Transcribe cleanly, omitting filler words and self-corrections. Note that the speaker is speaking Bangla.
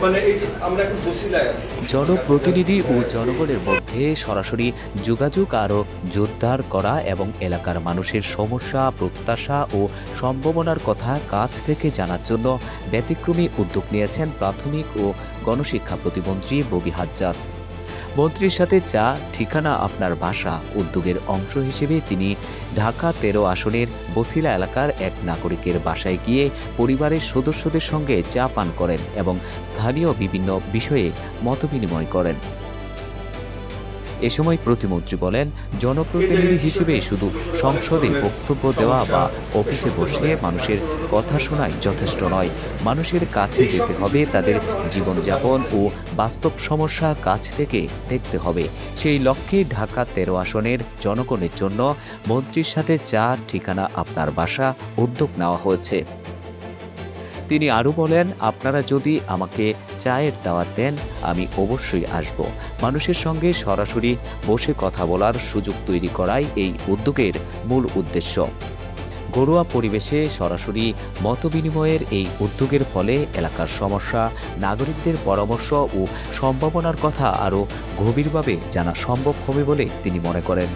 মানে এই যে আমরা এখন বসিলায় আছি, জনপ্রতিনিধি ও জনগণের মধ্যে সরাসরি যোগাযোগ আরও জোরদার করা এবং এলাকার মানুষের সমস্যা, প্রত্যাশা ও সম্ভাবনার কথা কাছ থেকে জানার জন্য ব্যতিক্রমী উদ্যোগ নিয়েছেন প্রাথমিক ও গণশিক্ষা প্রতিমন্ত্রী ববি হাজ্জাজ। মন্ত্রীর সাথে চা, ঠিকানা আপনার বাসা উদ্যোগের অংশ হিসেবে তিনি ঢাকা ১৩ আসনের বছিলা এলাকার এক নাগরিকের বাসায় গিয়ে পরিবারের সদস্যদের সঙ্গে চা পান করেন এবং স্থানীয় বিভিন্ন বিষয়ে মতবিনিময় করেন। এ সময় প্রতিমন্ত্রী বলেন, জনপ্রতিনিধি হিসেবে শুধু সংসদে বক্তব্য দেওয়া বা অফিসে বসে মানুষের কথা শোনাই যথেষ্ট নয়। মানুষের কাছে যেতে হবে, তাদের জীবনযাপন ও বাস্তব সমস্যা কাছ থেকে দেখতে হবে। সেই লক্ষ্যে ঢাকা ১৩ আসনের জনগণের জন্য মন্ত্রীর সাথে চা, ঠিকানা আপনার বাসা উদ্যোগ নেওয়া হয়েছে। তিনি আরও বলেন, আপনারা যদি আমাকে চায়ের দাওয়াত দেন আমি অবশ্যই আসব। মানুষের সঙ্গে সরাসরি বসে কথা বলার সুযোগ তৈরি করাই এই উদ্যোগের মূল উদ্দেশ্য। ঘরোয়া পরিবেশে সরাসরি মতবিনিময়ের এই উদ্যোগের ফলে এলাকার সমস্যা, নাগরিকদের পরামর্শ ও সম্ভাবনার কথা আরও গভীরভাবে জানা সম্ভব হবে বলে তিনি মনে করেন।